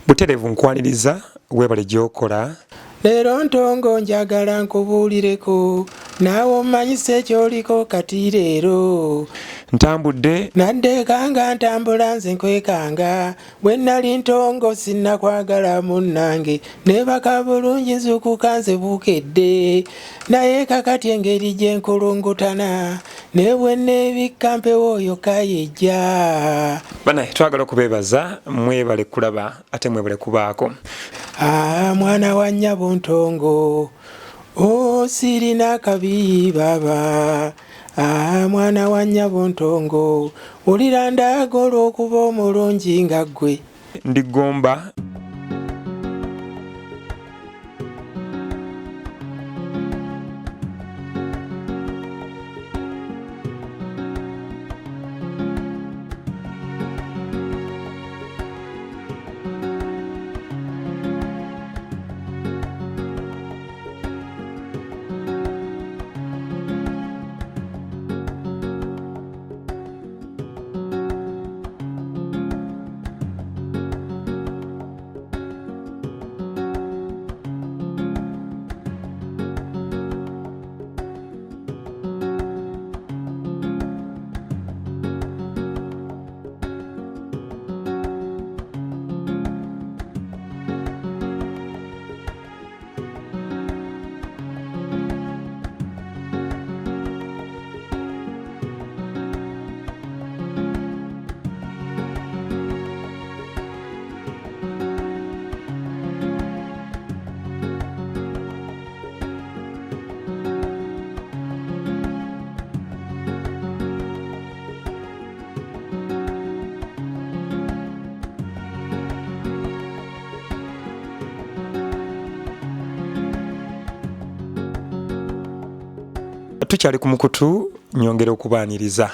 Buterevu nkwaniriza webale gyokola. Leero ntongo njagala nkubuulireko naawe omanyise ekyoliko kati leero. Ntambudde Naddekanga ntambula nze nkwekanga bwe nnali ntongo sinnakwagala munnange neebaka bulungi nzuukuka nze bukedde naye kakati engeri gye nkulungutana ne bwe nneebikka mpewo oyo kayejja. banaye twagala okubeebaza mwebale kulaba ate mwebale kubaako. Mwana wa nnyabo ntongo sirina kabi baba. Mwana wa nnyabo ntongo wulira ndagala okuba omulungi nga ggwe. Ndigomba tukyali ku mukutu nyongera okubaaniriza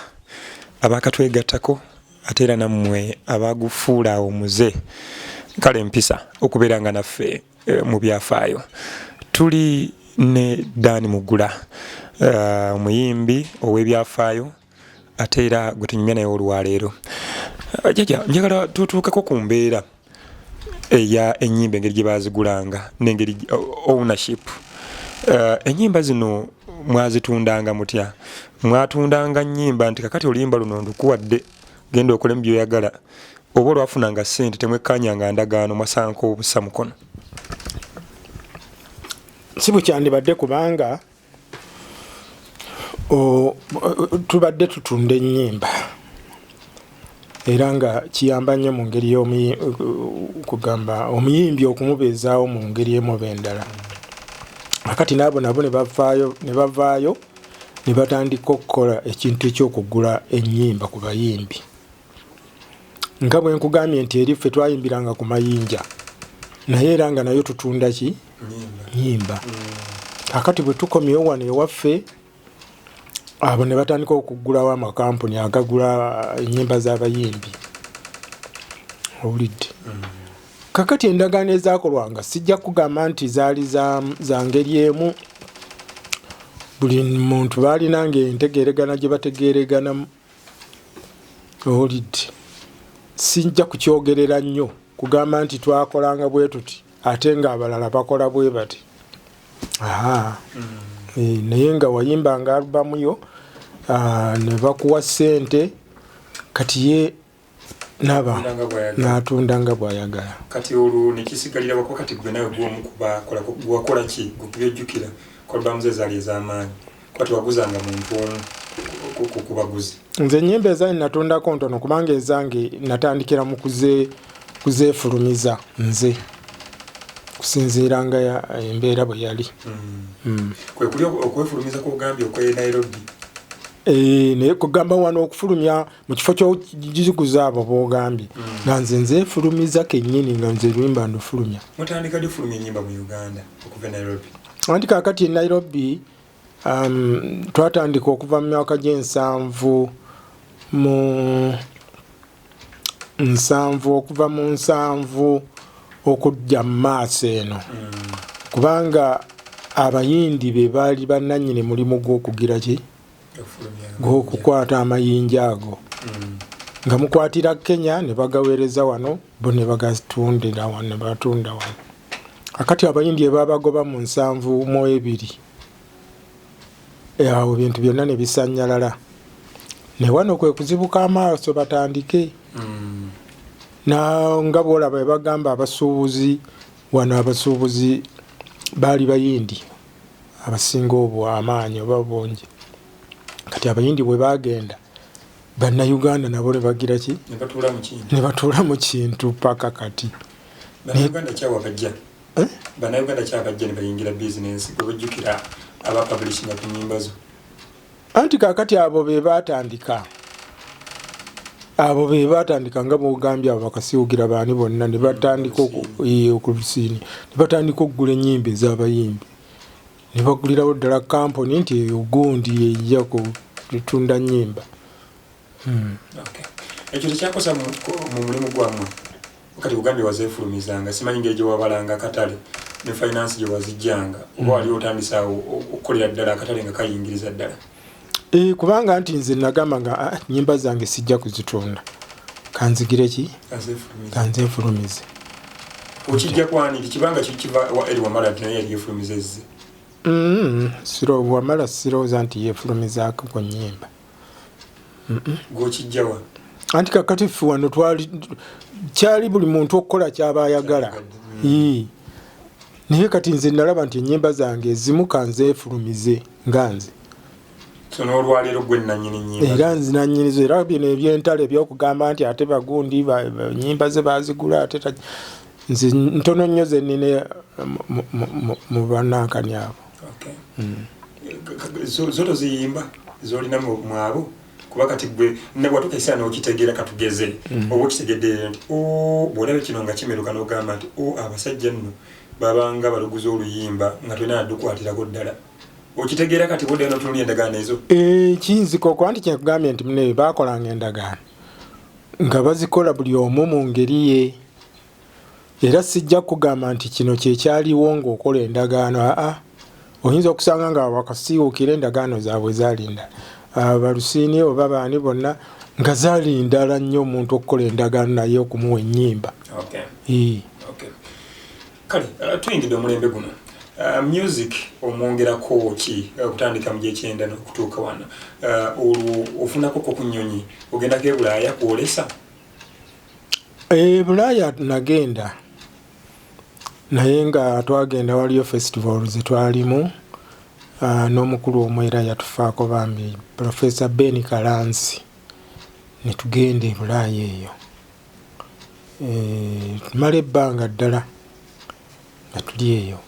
abakatwegattako ate era nammwe abagufuula omuze kale empisa okubeera nga naffe mu byafaayo. Tuli ne Dani Mugula omuyimbi ow'ebyafaayo ate era gwe tunyumya naye olwaleero. Jaja njagala tutuukeko ku mbeera eya ennyimba engeri gye baazigulanga n'engeri ownership. Ennyimba zino mwazitundanga mutya? Mwatundanga nnyimba nti kakati oluyimba luno ndukuwadde genda okolemu by'oyagala, oba olwafunanga ssente temwekkanyanga ndagaano mwasanka obussa mukono? Si bukyandibadde kubanga tubadde tutunda ennyimba era nga kiyamba nnyo mu ngeri kugamba omuyimbi okumubeezaawo mu ngeri emu oba endala. Akati nabo ne bavaayo ne batandika okukola ekintu ekyokugula ennyimba ku bayimbi. Nga bwe nkugambye nti eri ffe twayimbiranga ku mayinja naye era nga nayo tutunda ki? Nnyimba. Akati bwe tukomyewo wano ewaffe abo ne batandika okugulawo amakampuni agagula ennyimba z'abayimbi. Owulidde? Kakati endagaano ezaakolwanga sijja kugamba nti zaali za ngeri emu. Buli muntu baalinanga entegeeregana gye bategeereganamu. Owulidde? Sijja kukyogerera nnyo kugamba nti twakolanga bwe tuti ate ng'abalala bakola bwe bati. Naye nga wayimbanga alubamu yo ne bakuwa ssente kati ye naba n'atundanga bw'ayagala. Kati olwo ne kisigalira wako kati gwe nawe gw'omu wakola ki gubyejjukira ku albamu ze zaali ez'amaanyi kwati waguzanga muntu omu ku baguzi? Nze ennyimba ezange natundako ntono kubanga ezange natandikira mu kuzeefulumiza nze kusinziiranga embeera bwe yali. Kwe kuli okwefulumiza kw'ogambye okw'e Nairobi? Naye kugamba wano okufulumya mu kifo ky'okuziguza abo boogambye nga nze nzeefulumiza kennyini nga nze luyimba ndufulumya. Mutandika ddi ofulumya ennyimba mu Uganda okuva e Nairobi? Anti kaakati e Nairobi twatandika okuva mu myaka gy'ensanvu okuva mu nsanvu okujja mu maaso eno kubanga abayindi be baali bannannyini mulimu gw'okugira ki? Gw'okukwata amayinja ago. nga mukwatira Kenya ne bagaweereza wano bo ne bagatundira wano ne batunda wano akati abayindi babagoba mu 7 awo bintu byonna ne bisanyalala ne wano kwe kuzibuka amaaso batandike na nga bwolaba bagamba abasuubuzi wano abasuubuzi baali bayindi abasinga obwo amaanyi oba bungi kati abayindi bwe bagenda bannayuganda nabo ne bagira ki ne batuula mu kintu paka kati bannayuganda kyawabajja bannayuganda kyabajja ne bayingira bizinensi bwe bajjukira abapublishinga ku nnyimba zo anti kakati abo be batandika nga bwogambye abo bakasiwugira baani bonna ne batandika okulusini ne batandika okugula ennyimba ez'abayimbi ne bagulirawo ddala kampuni nti ogundi ejja kutunda nnyimba. Ekyo tekyakosa mu mulimu gwammwe kati ugambye wazeefulumizanga simanyi ngeri gye wabalanga akatale ne finance gye wazijjanga oba wali otandisa okukolera ddala akatale nga kayingiriza ddala? Kubanga nti nze nagamba nga nnyimba zange sijja kuzitunda kanzigire ki kanzeefulumize. Okijja kwani kibanga kikiva eri Wamala naye yali yeefulumizezze? Siro Wamala sirowooza nti yeefulumizaako ku nnyimba. Gw'okijjawa? Anti kakati ffe wano kyali buli muntu okukola kyaba ayagala. Naye kati nze nalaba nti ennyimba zange ezimu kanzeefulumize nga nze. So n'olwaleero gwe nannyini nnyimba? Era nze nannyinizo era bino eby'entalo ebyokugamba nti ate bagundi nnyimba ze baazigula ate nze ntono nnyo ze nnina mu bannankani abo. Zo toziyimba z'olina mwabo? Kuba kati gwe watuuka ekiseera n'okitegeera katugeze oba okitegedde nti bw'olaba kino nga kimeruka n'ogamba nti abasajja nno babanga baluguza oluyimba nga tolina addukwatirako ddala okitegeera kati budde n'otunulya endagaano ezo? Kinzikoko anti kyekugambye nti munebi baakolanga endagaano nga bazikola buli omu mu ngeri ye era sijja kugamba nti kino kyekyaliwo ng'okola endagaano oyinza okusanga nga wakasiiwukira endagaano zaabwe zaalinda abalusiini oba baani bonna nga zaalindala nnyo omuntu okukola endagaano naye okumuwa ennyimba. Kale tuyingidde omulembe guno music omwongerako ki okutandika mu gyekyenda n'okutuuka wano olwo ofunako ku nnyonyi ogendako e Bulaaya kwolesa? Bulaaya nagenda naye nga twagenda waliyo festival ze twalimu n'omukulu omwe era yatufaako bambi Professor Ben Kalansi ne tugenda e Bulaaya eyo tumala ebbanga ddala nga tuli eyo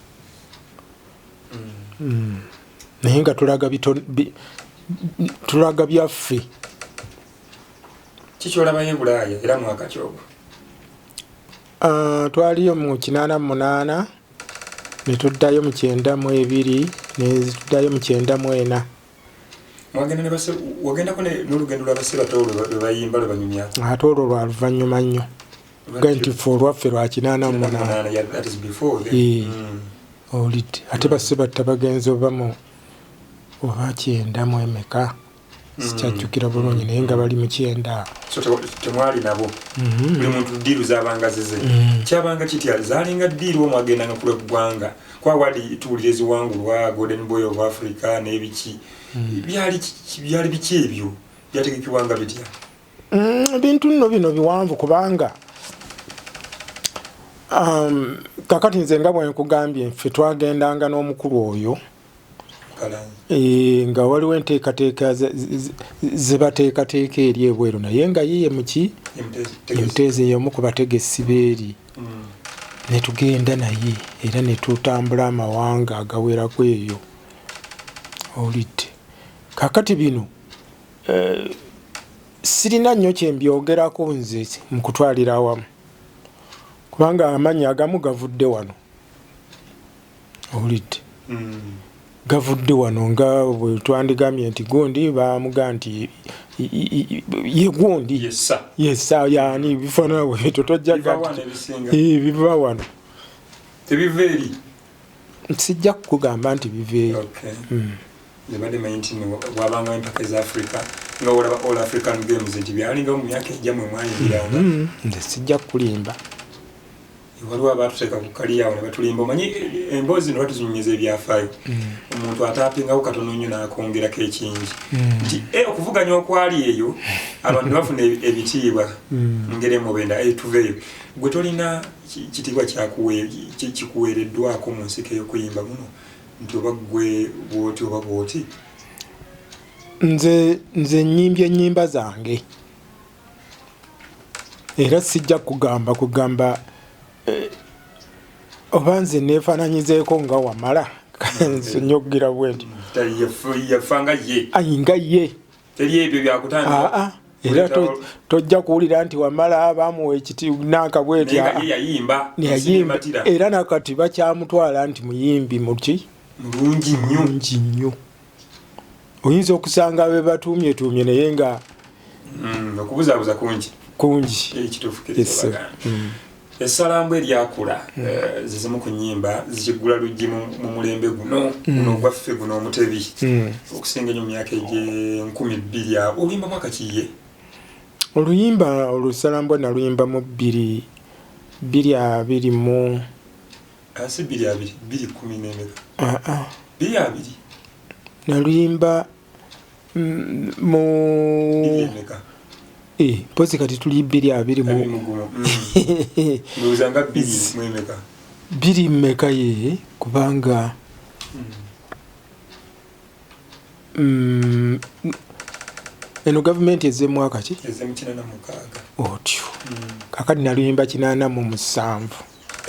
naye nga tulaga byaffe. Kikyolabayo e Bulaaya era mwaka ki ogwo? Twaliyo mu 88 ne tuddayo mu 92 ne tuddayo mu 94. Wagendako n'olugendo lw'abase bato lwe bayimba lwe banyumya? Ate olwo lwa luvannyuma nnyo nti ffe olwaffe lwa 88 olidde ate basse batta bagenzi oba 9 mu emeka sikyajjukira bulungi naye nga bali mu 9. So temwali nabo? Buli muntu ddiiru zaabanga zize? Kyabanga kitya zaalinga ddiiru omwagendanga ku lw'eggwanga kwawadi tuwulira eziwangulwa Golden Boy of Africa n'ebiki byali biki ebyo byategekebwanga bitya? Bintu nno bino biwanvu kubanga kakati nze nga bwe nkugambye ffe twagendanga n'omukulu oyo nga waliwo enteekateeka ze bateekateeka eri ebweru naye nga yiye muki Muteezi y'omu ku bategesi beeri ne tugenda naye era ne tutambula amawanga agawerako eyo olidde. Kakati bino sirina nnyo kyembyogerako nze mu kutwalira awamu kubanga amannya agamu gavudde wano olidde gavudde wano nga bwe twandigambye nti gundi bamuga nti ye gundi yesa yani bifaanana bwe totojjaga biva wano tebiva eri? Sijja kukugamba nti biva eri. Nebadde manyi nti wabanga empaka eza Africa nga olaba All African Games nti byalinga mu myaka ejamwe mwayimbiranga nze sijja kulimba waliwo abatuteeka ku kaliyawo ne batulimba omanyi emboozi ne batuzinyumiza ebyafaayo omuntu ataapingawo katono nnyo n'akongerako ekingi nti okuvuganya okwali eyo abantu ne bafuna ebitiibwa mu ngeri emubenda tuveeyo gwe tolina kitiibwa kikuweereddwako mu nsiko ey'okuyimba muno nti oba gwe bwoti oba bwoti nze nyimbye ennyimba zange era sijja kugamba oba nze neefaananyizeeko nga wamala nsonyogira bwenti yafanga ye ayinga ye teri ebyo byakutandika era tojja kuwulira nti wamala bamuwa ekiti nakabweti yayimba era nakati bakyamutwala nti muyimbi muki mulungi nnyo oyinza okusanga be batuumyetuumye naye nga okubuzaabuza kungi essalambwa eryakula zizimu ku nnyimba zikigula luggi mu mulembe guno ogwaffe guno omutebi okusinga ennyo mu myaka egy'enkumi 2 oluyimba mwaka kiye oluyimba olusalambwa naluyimba mu 2020 mu si 2020 220 naluyimba mu pozi kati tuli 2020 biri mmeka ye kubanga eno gavumenti ezze mwaka ki otyo kakati naluyimba 87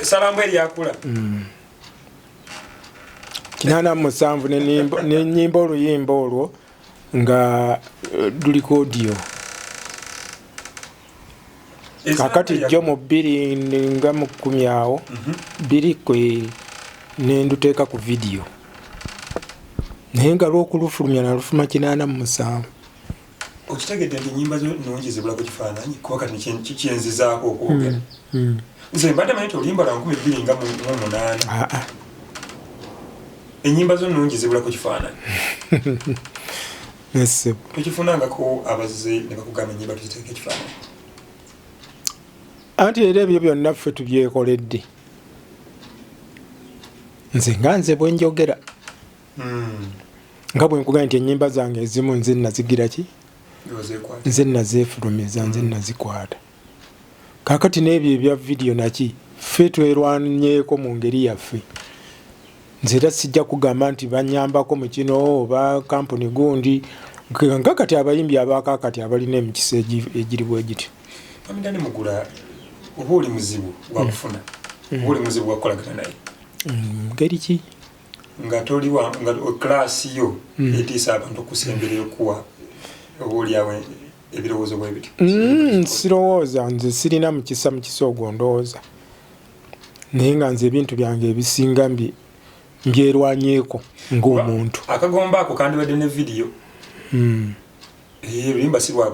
essalambwa eryakula 87 nenyimba oluyimba olwo nga luliko audio kakati jjo mu 2 nga mu 10 awo 2 kwe nenduteeka ku video naye nga lwokulufulumya nalufuma 87 okitegedde nti ennyimba zo nungi zibulako kifaananyi kuba kati kyenzizaako okwogera nze mbadde manyi ti oluyimba lwa 2000 nga mu 8 ennyimba zo nungi zibulako kifaananyi tukifunangako abazze ne bakugamba ennyimba tukiteeka ekifaananyi anti era ebyo byonna ffe tubyekoledde nze bwe njogera nga bwe nkugamba nti ennyimba zange ezimu nze nazigira ki nze nazeefulumiza nze nazikwata kakati n'ebyo ebya vidiyo naki ffe twerwanyeeko mu ngeri yaffe nze era sijja kugamba nti banyambako mu kino oba kampuni gundi nga kati abayimbi abakakati abalina emikisa egiri bwe giti amidani mugula oba oli muzibu wakufuna oba oli muzibu wakukolagana naye ngeri ki nga toli nga klasi yo etiisa abantu okusemberera okuwa oba oliawe ebirowoozo bwe biti sirowooza nze sirina mukisa ogwo ndowooza naye nga nze ebintu byange ebisinga mbyerwanyeeko ng'omuntu akagomba ako kandibadde ne vidiyo luyimba si lwa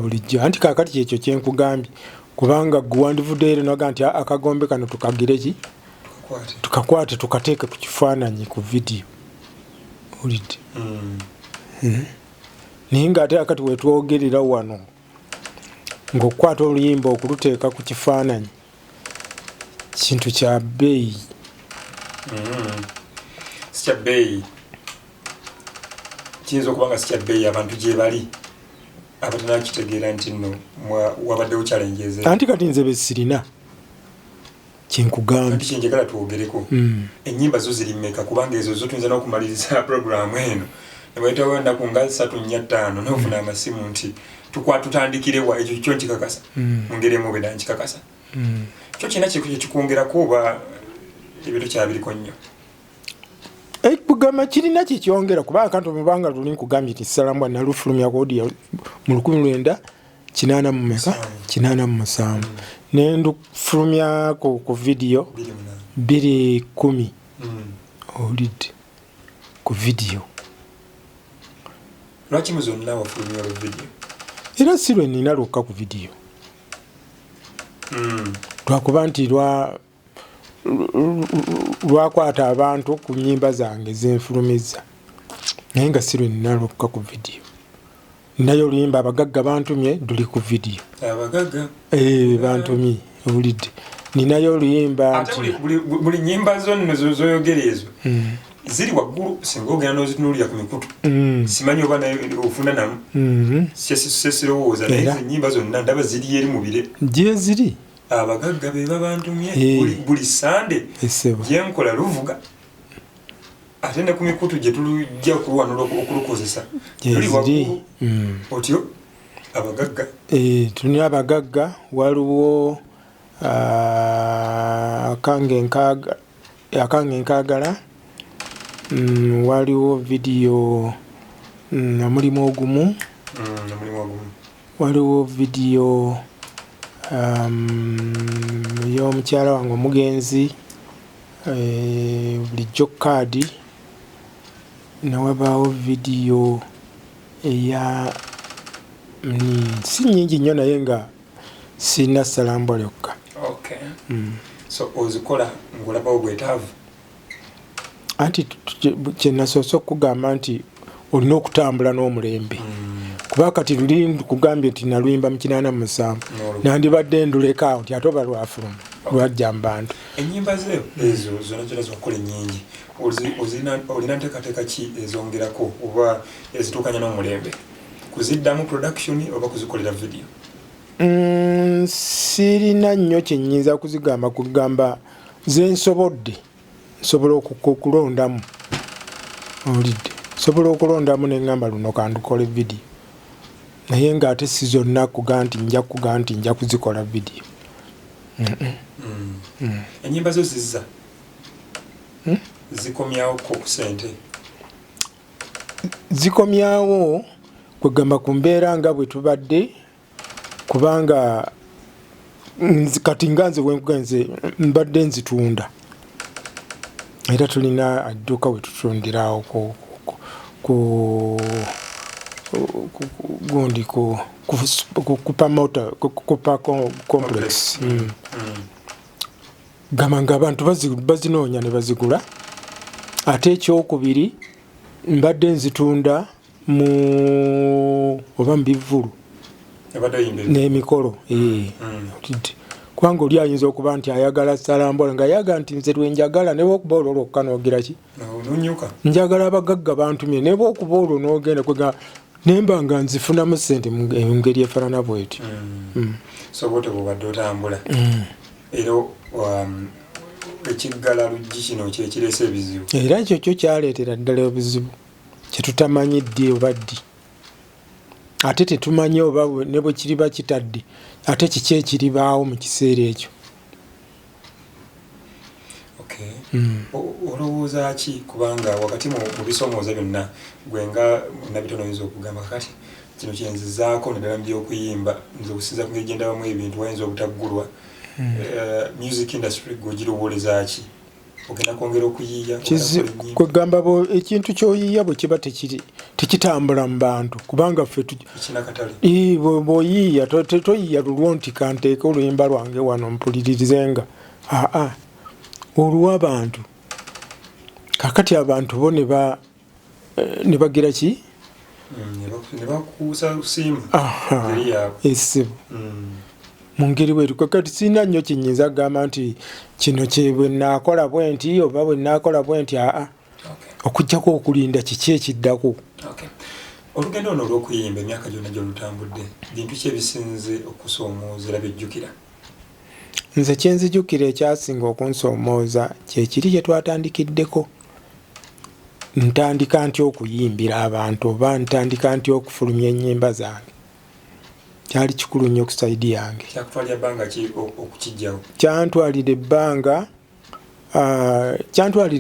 bulijjo anti kakati kyekyo kyenkugambye kubanga guwandivudde ero naga nti akagombe kano tukagire ki tukakwate tukateeke ku kifaananyi ku vidiyo olidde naye ngaate akati wetwogerera wano ng'okukwata oluyimba okuluteeka ku kifaananyi kintu kya bbeeyi sikya bbeeyi kiyinza okuba nga sikya bbeeyi abantu gye bali abatanakitegeera nti nno wabaddewo challenges anti kati nze besirina kyenkugambye kyenjagala twogereko ennyimba zo ziri mmeka kubanga ezo zo tuyinza n'okumaliriza puroguramu eno nebaitawo ennaku nga 3-4-5 nofuna amasimu nti tutandikire ekyo kyo nkikakasa mu ngeri emu beda nkikakasa kyo kirina kyekikwongerako oba ebyo tokyabiriko nnyo kugamba kirina kyekyongera kubanga kanti omubanga luli nkugambye nti ssalambwa nalufulumya kodiyo mu 1987 nendufulumya ku vidiyo 2010 olidde ku vidiyo lwaki muzonna wafulumya olwo vidiyo era si lwe nina lwokka ku vidiyo lwakuba nti lwakwata abantu ku nnyimba zange zenfulumiza naye nga si lwe nina lwokka ku vidiyo nayo oluyimba abagagga bantumye luli ku video abagagga bantumye owulidde ninayo oluyimba ate buli nyimba zonna zoyogera ezo ziri waggulu singa ogenda n'ozitunulira ku mikutu simanyi oba ofuna namu sesirowooza naye enyimba zonna ndaba ziri eri mubire gye ziri abagagga be babantumye buli sande gyenkola luvuga ate ne ku mikutu gye tulujja kulwanula okulukozesa tuli waggulu otyo abagagga tuni abagagga waliwo akange nkaagala waliwo video mulimu ogumu waliwo video y'omukyala wange omugenzi bulijjo kaadi nawabaawo video eya si nyingi nnyo naye nga sirina salambwa lyokka. So ozikola ng'olabawo bwetaavu anti kyenasoose okugamba nti olina okutambula n'omulembe kuba kati luli kugambye nti naluyimba mu 87 nandibadde nduleka awo nti ate oba lwafuluma lwajja mu bantu ennyimba ze ezo zonna zonna zokola ennyingi olina nteekateeka ki ezongerako oba ezituukanya n'omulembe kuziddamu production oba kuzikolera video? Sirina nnyo kyennyinza kugamba zensobodde nsobola okulondamu olidde sobola okulondamu neŋŋamba luno kandukole video naye ng'ate si zonna kuga nti nja kuzikola video. Ennyimba zo zizza zikomyawo ku ssente zikomyawo kwegamba ku mbeera nga bwe tubadde kubanga kati nga nze wenkugenze mbadde nzitunda era tulina adduuka we tutundirawo gundi ku kupa complex gamba nga abantu bazinoonya ne bazigula ate ekyokubiri mbadde nzitunda oba mu bivvulu n'emikolo kubanga oli ayinza okuba nti ayagala salambola ng'ayaga nti nze lwenjagala ne bwokuba olwo lwokka n'ogira ki njagala abagagga bantumye ne bwokuba olwo n'ogenda kwega nemba nga nzifunamu ssente mu ngeri efaanana bwetyo. So bwotyo bwobadde otambula era ekiggala luggi kino kyekireese ebizibu era ekyo kyo kyaleetera ddala obuzibu kyetutamanyidde oba ddi ate tetumanyi oba ne bwe kiriba kitadde ate kiki ekiribaawo mu kiseera ekyo. Olowooza ki kubanga wakati mu bisomooza byonna gwe nga nabitono oyinza okugamba kakati kino kyenzizaako naddala mu byokuyimba nze okusinza ku ngeri gyendabamu ebintu wayinza obutaggulwa music industry gwegirowooleza ki ogenda kwongera okuyiiya kwegamba ekintu kyoyiiya bwe kiba tekitambula mu bantu kubanga ffe bw'oyiiya toyiiya lulwo nti kanteeka oluyimba lwange wano mpulirizenga olwa abantu kakati abantu bo ne bagira ki ne bakuusa simu esibu mu ngeri bwetu kakati sirina nnyo kinyinza kugamba nti kino bwe naakola bwe nti oba bwe naakola bwe nti okuggyako okulinda kiki ekiddako. Olugendo luno olw'okuyimba emyaka gyonna gy'olutambudde bintu ki ebisinze okusoomooza era byejjukira? Nze kyenzijukira ekyasinga okunsoomooza kyekiri kye twatandikiddeko. Ntandika ntya okuyimbira abantu oba ntandika ntya okufulumya ennyimba zange kyali kikulu nnyo ku sayidi yange. Kyakutwalira bbanga ki okukijjawo? Kyantwalira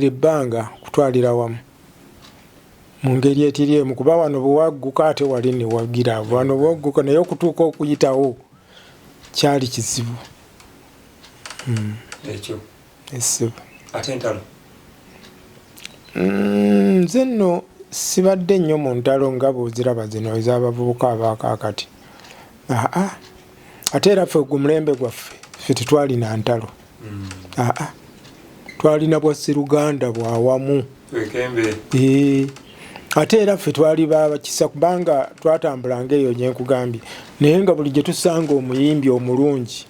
ebbanga kutwalira wamu mu ngeri etiri emu kuba wano bwewagguka ate wali ne wagira wano bwewagguka naye okutuuka okuyitawo kyali kizibu. Ekyo esibu ate entalo nze nno sibadde nnyo mu ntalo nga bw'oziraba zino ez'abavubuka abaakaakati ate era ffe ku mulembe gwaffe ffe tetwalina ntalo twalina bwa siruganda bwawamu ate era ffe twali bakisa kubanga twatambulanga eyo nyenkugambye naye nga buli gye tusanga omuyimbi omulungi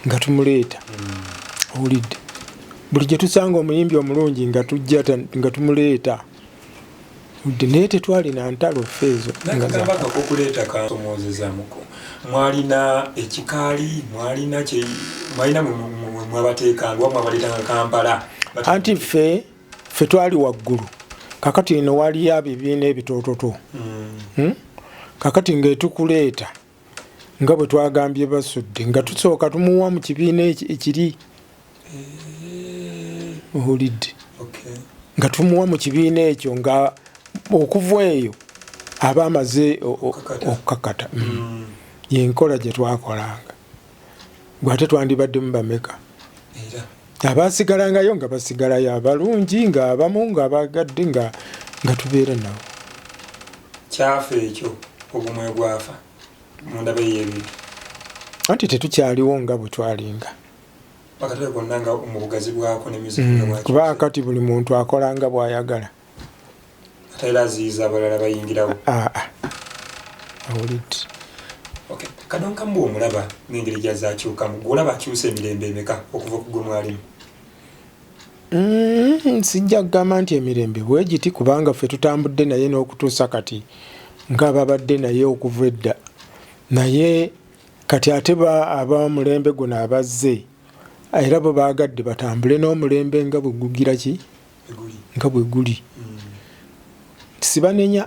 nga tumuleeta owulidde buli gye tusanga omuyimbi omulungi nga tujja nga tumuleeta naye tetwalina ntalo ffe ezo nakagambako okuleeta kansomoozezamuko mwalina ekikaali mwalina mwabateekanga mwabaleetanga Kampala anti ffe twali waggulu kakati eno waliyo ebibiina ebitoototo kakati ngaetukuleeta nga bwe twagambye basudde nga tusooka tumuwa mu kibiina ekiri owulidde nga tumuwa mu kibiina ekyo nga okuva eyo aba amaze okukakata yenkola gye twakolanga gwe ate twandibadde mu bameka abasigalangayo nga basigalayo abalungi nga abamu nga abagadde nga tubeera nabo kyafa ekyo obumwe gwafa mundaba y'ebintu anti tetukyaliwo nga bwe twalinga akatale konna nga mu bugazi bwako ne muzika kuba akati buli muntu akolanga bw'ayagala ate era aziyiza abalala bayingirawo awulidde Kadonka mbu omulaba ng'engeri gyazakyukamu gw'olaba akyusa emirembe emeka okuva ku gwe mwalimu sijja kugamba nti emirembe bwe giti kubanga ffe tutambudde naye n'okutuusa kati ng'ababadde naye okuva edda naye kati ate abamulembe guno abazze era bo baagadde batambule n'omulembe nga bwe gugira ki nga bwe guli sibanenya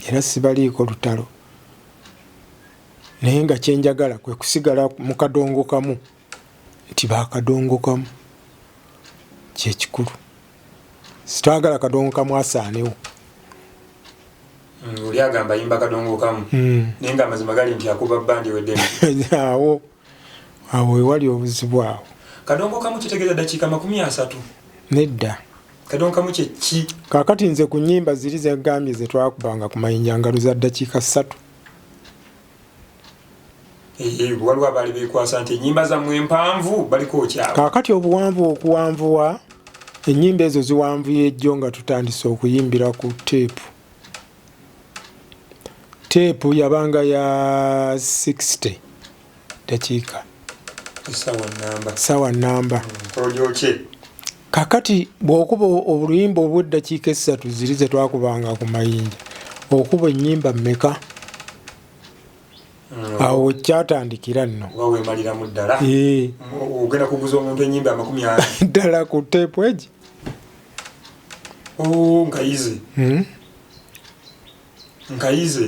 era sibaliiko lutalo naye nga kyenjagala kwe kusigala mu kadongo kamu nti bakadongo kamu kyekikulu sitwagala kadongo kamu asaanewo oli agamba yimba kadongo kamu naye nga amazima gali nti akuba bbandi weddemu awo ewali obuzibu awo kadongo kamu kitegeeza dakiika 30 nedda kadongo kamu kyeki kaakati nze ku nnyimba ziri zegambye ze twakubanga ku mayinja ngalo za dakiika 3 waliwo abaali beekwasa nti ennyimba zammwe empanvu baliko okyawa kaakati obuwanvu okuwanvuwa ennyimba ezo ziwanvuye ejjo nga tutandise okuyimbira ku teepu yabanga ya 60 dakiika sawa namba kakati bw'okuba oluyimba obw'eddakiika 3 ziri ze twakubanga ku mayinja okuba ennyimba mmeka awo kyatandikira nno waweemaliramu ddala ogenda kuguza omuntu ennyimba 40 ddala ku teepu egi nkayize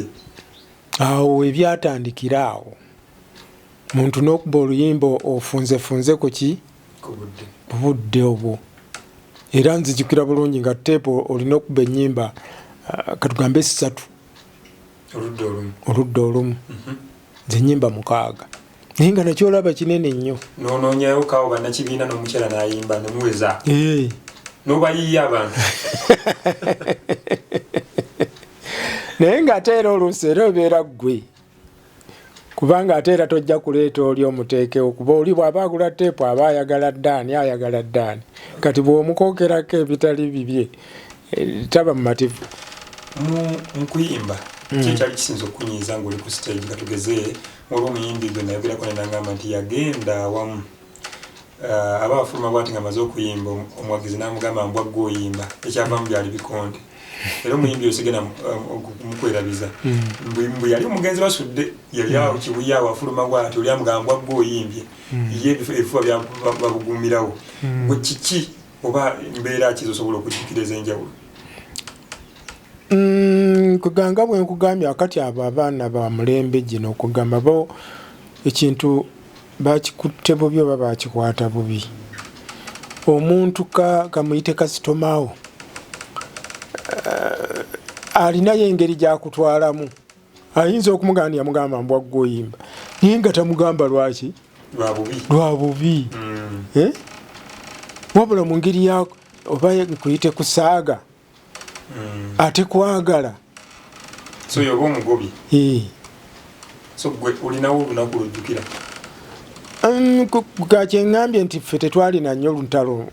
awo ebyatandikira awo muntu n'okuba oluyimba ofunzefunze ku ki ku budde obwo era nzijukira bulungi nga teepu olina okuba ennyimba katugambe 3 oludda olumu zennyimba 6 naye nga nakyolaba kinene nnyo nonoonyayo kawo bannakibiina n'omukyala n'ayimba nemuweza nobayiiya abantu naye ng'ate era oluusi era obeera ggwe kubanga ate era tojja kuleeta oli omuteekewo kuba oli bw'aba agula teepu aba ayagala ddaani kati bw'omukookerako ebitali bibye taba mumativu mu kuyimba kyekyali kisinza okunyiiza ng'oli ku stage nga tugeze waliwo omuyimbi gwe nayogerako nenagamba nti yagenda awamu aba afuluma bwati nga amaze okuyimba omuwagizi n'amugamba mbwagge oyimba ekyavamu byali bikonde era omuyimbi osigena mukwerabiriza mbwe yali omugenzi basudde yali awo kibuya awo afuluma bwati oli amugamba mbwagge oyimbye ye ebifuba babugumirawo gwe kiki oba mbeera ki zosobola okujjukiriza enjawulo kuganga bwe nkugambye akati abo abaana ba mulembe gino okugamba bo ekintu bakikutte bubi oba bakikwata bubi omuntu kamuyite kasitomawo alinayo engeri gyakutwalamu ayinza okumugamba nti yamugamba mbwagge oyimba naye nga tamugamba lwaki lwa bubi wabula mu ngeri yako oba nkuyite kusaaga ate kwagala so yoba omugobi so gwe olinawo olunaku lujjukira gakyeŋŋambye nti ffe tetwalina nnyo lutalo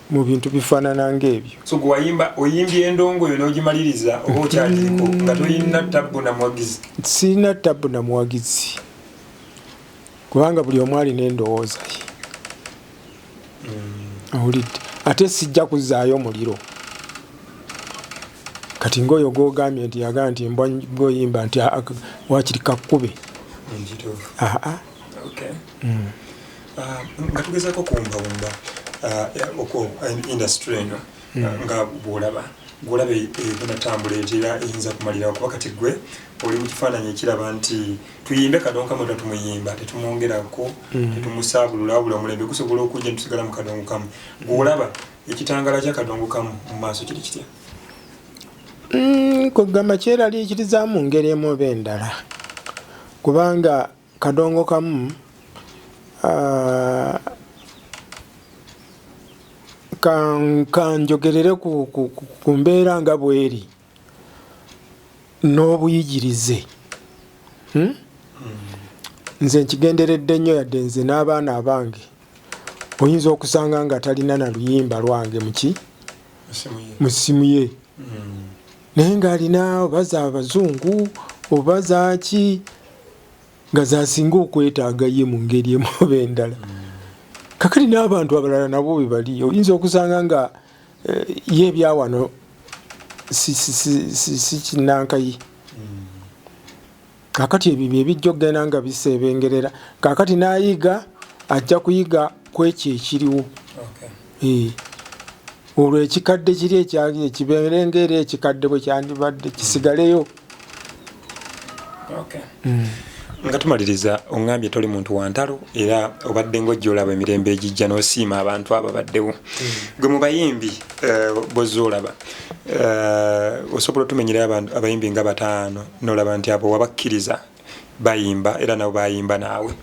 mu bintu bifaanana ng'ebyo. So oyimbye endongo yo n'ogimaliriza oba okyaliriko nga toyina tabbu na muwagizi? Sirina tabbu na muwagizi kubanga buli omu alina endowooza ye. Owulidde? Ate sijja kuzzaayo muliro. Kati ng'oyo gw'ogambye nti yagamba nti bw'oyimba nti wakiri kakkube. Nga tugezaako kuwumbawumba industry eno nga bw'olaba ebonatambula etera eyinza kumalirawo kuba kati gwe oli mu kifaananyi ekiraba nti tuyimbe kadongo kamu tumuyimba tetumwongerako tetumusaabulula wabula omulembe gusobola okujja netusigala mu kadongo kamu. Bw'olaba ekitangala kya kadongo kamu mu maaso kiri kitya? Kugamba kyeraliikiriza mu ngeri emu oba endala kubanga kadongo kamu kanjogerere ku mbeera nga bweri n'obuyigirize. Nze nkigenderedde nnyo yadde nze n'abaana abange oyinza okusanga nga talina na luyimba lwange mu ssimu ye naye ng'alina oba za bazungu oba zaaki nga zasinga okwetaaga ye mu ngeri emu oba endala. Kakati n'abantu abalala nabo bwe bali oyinza okusanga nga ye ebyawano si kinnankayi. Kakati ebyo bye bijja okugenda nga biseebengerera. Kakati n'ayiga ajja kuyiga ku ekyo ekiriwo. Olwo ekikadde kiri ekyali ekibeere ng'era ekikadde bwe kyandibadde kisigaleyo. Nga tumaliriza oŋŋambye toli muntu wa ntalo era obadde ng'ojja olaba emirembe egijja n'osiima abantu abo baddewo. Gwe mu bayimbi bw'ozza olaba osobola otumenyera abayimbi nga 5 n'olaba nti abo wabakkiriza bayimba era nabo bayimba naawe?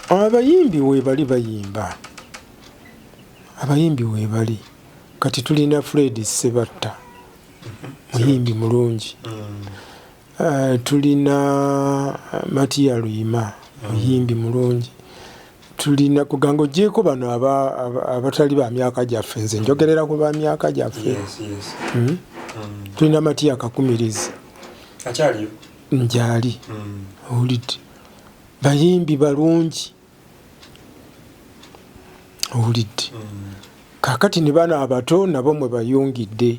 Abayimbi weebali bayimba. Abayimbi weebali. Kati tulina Fred Sebatta muyimbi mulungi. Tulina Matia Luyima muyimbi mulungi. Tulina kuganga ogyeko bano abatali ba myaka gyaffe, nze njogerera ku ba myaka gyaffe. Tulina Matia Kakumirizi akyaliyo njali. Owulidde? Bayimbi balungi. Owulidde? Kakati ne bano abato nabo mwe bayungidde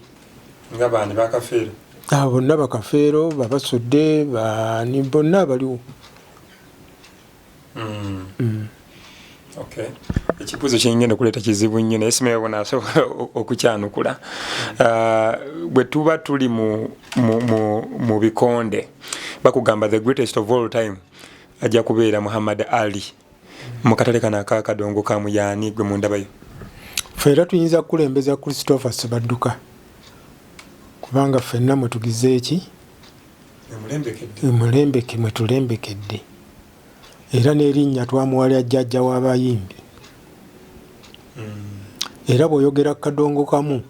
nga baani bakafeero. Bonna bakafeero babasudde bani bonna baliwo. Ekibuuzo kyengenda okuleeta kizibu nnyo naye simanyi bona asobola okukyanukula. Bwe tuba tuli mu bikonde bakugamba the greatest of all time ajja kubeera Muhammad Ali mu katale kano akakadongo kamu yaani gwe mu ndabayo? Feera tuyinza kukulembeza Christopher Sebadduka kubanga ffenna mwe tugize eki emulembeke mwe tulembekedde era n'erinnya twamuwalya jjajja w'abayimbi. Era bw'oyogera ku kadongo kamu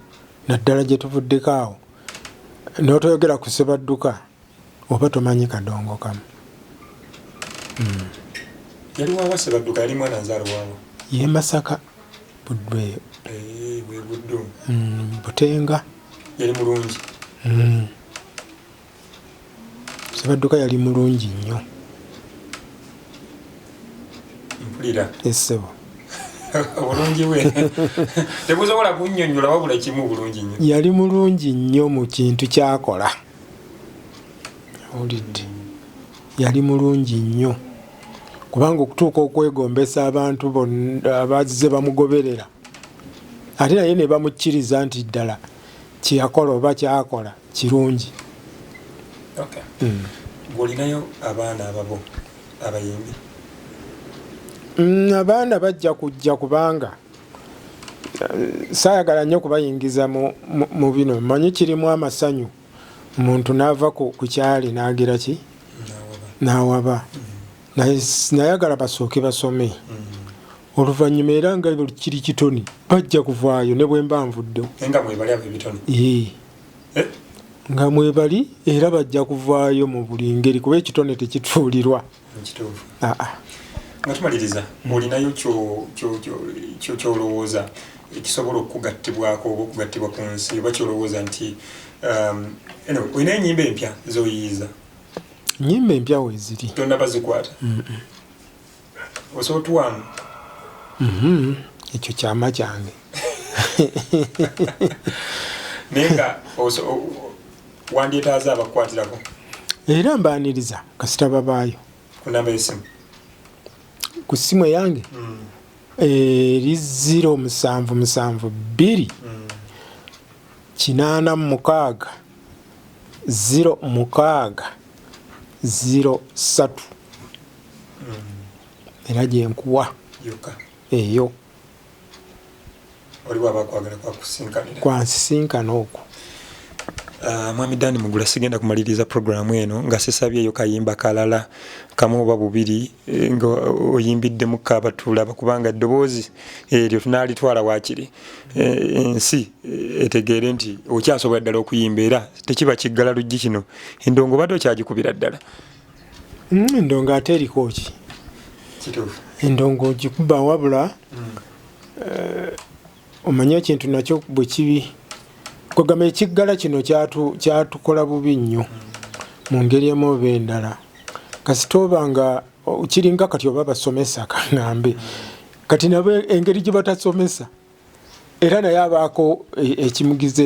naddala gye tuvuddeko awo n'otoyogera ku Sebadduka oba tomanyi kadongo kamu. Yali wawa Sebadduka? Yali mwana nzaalo waawa? Ye Masaka Budweyo. We Buddu. Butenga. Yali mulungi. Sebadduka yali mulungi nnyo. Mpulira. Essebo. Obulungi bwe tebusobola kunnyonnyola wabula kimu bulungi nnyo. Yali mulungi nnyo mu kintu kyakola. Owulidde? Yali mulungi nnyo kubanga okutuuka okwegombesa abantu bonna abazze bamugoberera ate naye ne bamukkiriza nti ddala kyeyakola oba kyakola kirungi. Gw'olinayo abaana ababo abayimbi? Abaana bajja kujja kubanga saayagala nnyo kubayingiza mu bino. Mmanyi kirimu amasanyu omuntu n'ava ku kyali n'agira ki n'awaba. Nayagala basooke basome oluvannyuma era nga kiri kitoni bajja kuvaayo ne bwe mba nvuddewo. Nga mwebali abo ebitone? Nga mwebali era bajja kuvaayo mu buli ngeri kuba ekitone tekituulirwa. Nga tumaliriza olinayo kyolowooza ekisobola okugattibwako oba okugattibwa ku nsi oba kyolowooza nti olina ennyimba empya zoyiyiza? Ennyimba empya weeziri tonnaba zikwata? Osobola tuwamu? Ekyo kyama kyange. naye nga wandyetaaza abakukwatirako? Era mbaaniriza kasita babaayo. Ku namba y'essimu? Ku ssimu eyange eri 0772 86 06 03 era gye nkuwa yokka eyo. Oliwo abakwagala kwakusinkanira? Kwansisinkana okwo. Mwami Dani Mugula, sigenda kumaliriza programu eno nga sisabyeyo kayimba kalala kamu oba bubiri nga oyimbiddemu kabatulaba, kubanga eddoboozi eryo tunaalitwala waakiri ensi etegeere nti okyasobola ddala okuyimba era tekiba kiggala luggi kino. Endongo badde okyagikubira ddala? Endongo ate eriko ki? Kituufu. Endongo ogikuba wabula omanye ekintu nakyo bwe kibi kugamba ekiggala kino kyatukola bubi nnyo mu ngeri emu oba endala. Kasita oba nga kiringa kati oba basomesa kaŋŋambe kati nabo engeri gye batasomesa era naye abaako ekimugiza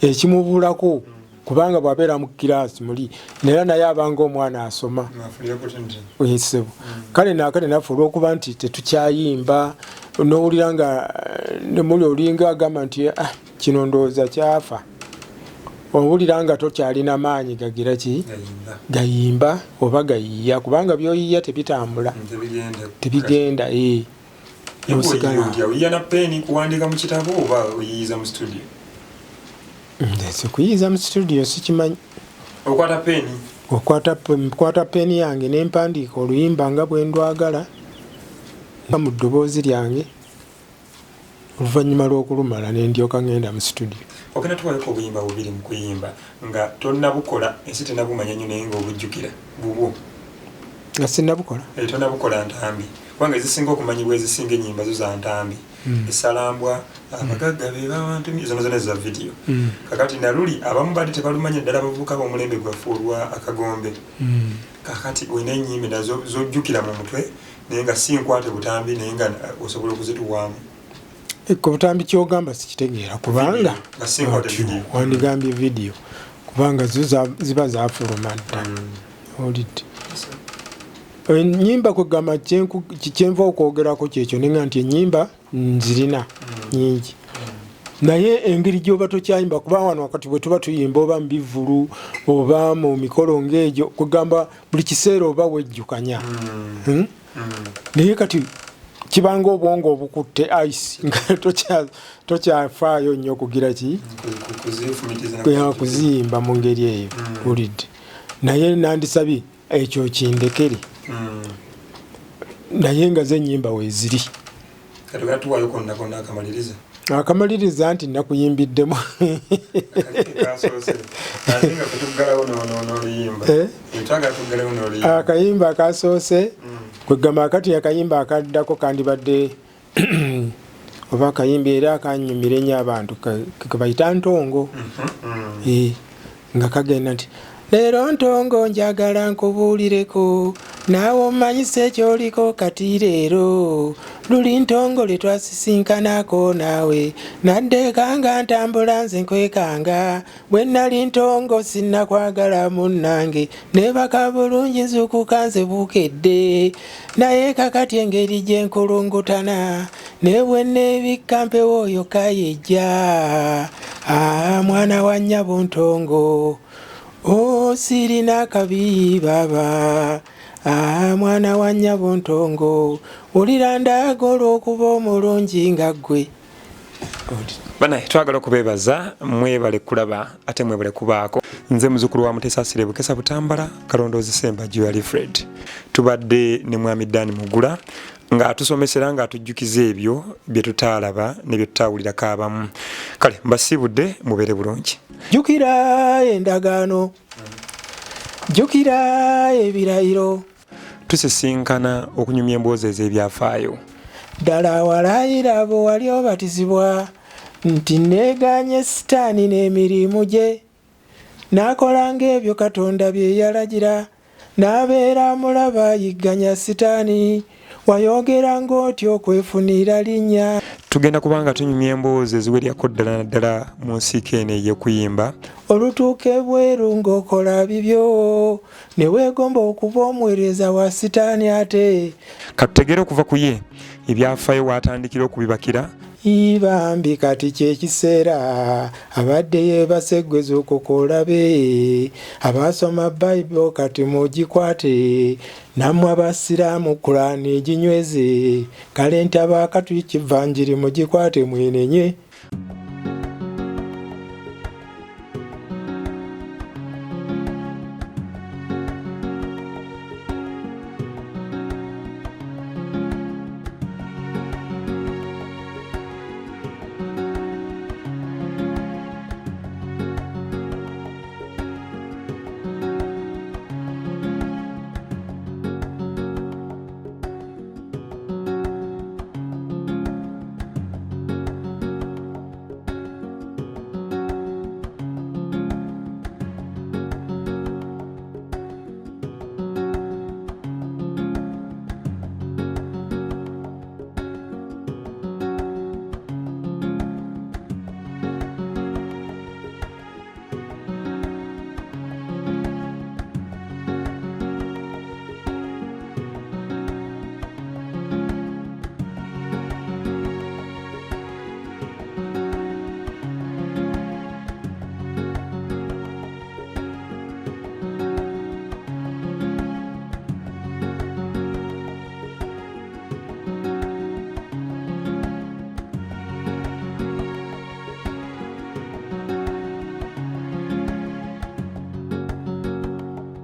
ekimubulako kubanga bw'abeera mu kiraasi muli era naye abanga omwana asoma ensebo. Kale naakale naffe olw'okuba nti tetukyayimba n'owulira nga ne muli olinga agamba nti kino ndowooza kyafa, owulira nga tokyalina maanyi gagira ki gayimba oba gayiiya, kubanga by'oyiiya tebitambula tebigenda. Oyiiya na peeni kuwandiika mu kitabo oba oyiiyiza mu studio? Kuyiiza mu studio sikimanyi. Okwata peeni? Kwata peeni yange n'empandiika oluyimba nga bwe ndwagala nga mu ddoboozi lyange, oluvannyuma lw'okulumala ne ndyoka ngenda mu studio. Ogenda tuwaleko obuyimba bubiri mu kuyimba nga tonnabukola ensi tennabumanya nnyo naye ng'obujjukira bubwo? Nga sinnabukola? Tonnabukola ntambi, kubanga ezisinga okumanyibwa ezisinga ennyimba zo za ntambi. Esalambwa, abagagga be babantu, zono zona za vidiyo. Kakati naluli abamu badde tebalumanya ddala abavubuka b'omulembe gwaffe olwa akagombe. Kakati olina ennyimba nazo zojjukira mu mutwe naye nga si nkwate butambi naye nga osobola okuzituwaamu. Ku butambi kyogamba sikitegeera kubanga wandigambye vidiyo kubanga zo ziba zafuluma dda. Olidde ennyimba kugamba kyenva okwogerako kyekyo nenga nti ennyimba nzirina nyingi naye engeri gy'oba tokyayimba kuba wano wakati bwe tuba tuyimba oba mu bivulu oba mu mikolo ng'egyo kugamba buli kiseera oba wejjukanya naye kati kibanga obwongo obukutte ice nga tokyafaayo nnyo okugira ki kuziyimba mu ngeri eyo. Olidde naye nandisabye ekyo kindekere naye nga z'ennyimba weeziri. Akamaliriza nti nakuyimbiddemu akayimba akasoose kwegamba kati akayimba akaddako kandibadde oba akayimba era akanyumira ennyo abantu kebayita ntongo nga kagenda nti leero ntongo njagala nkubuulireko naawe omanyise ekyoliko kati leero luli ntongole twasisinkanako naawe naddekanga ntambula nze nkwekanga bwe nali ntongo sinnakwagala munnange nebaka bulungi nzukuka nze bukedde naye kakati engeri gye nkulungutana ne bwe neebikka mpewo oyo kayejja mwana wa nnyabo ntongo sirina kabi baba mwana wa nnyabo ntongo olira ndagala okuba omulungi nga ggwe. Banaye twagala okubeebaza mwebale kulaba ate mwebale kubaako. Nze muzukulu wa Mutesa Bukesa Butambala Kalondoozi Semba Juali Fred tubadde ne mwami Dani Mugula nga atusomesera nga atujjukiza ebyo bye tutaalaba ne bye tutaawulirako abamu. Kale mbasiibudde mubeere bulungi. Jjukira endagaano, jjukira ebirayiro. Tusisinkana okunyumya emboozi ez'ebyafaayo. ddala walayira abo wali obatizibwa nti neganye sitaani n'emirimu gye n'akola ng'ebyo Katonda bye yalagira n'abeera mulaba yigganya sitaani wayogera ng'otyo okwefunira linnya. Tugenda kubanga tunyumya emboozi eziweryako ddala naddala mu nsiike eno ey'okuyimba. Olutuuka ebweru ng'okola bibyo ne weegomba okuba omuweereza wa sitaani ate. Katutegere okuva ku ye ebyafaayo waatandikira okubibakira. Bambi kati kyekiseera abadde yeebase eggwezi okukola be abasoma Bayibuli kati mugikwate nammwe abasiraamu Kulaani ginyweze kale nti abakatuliki Evanjiri mugikwate mwenenye.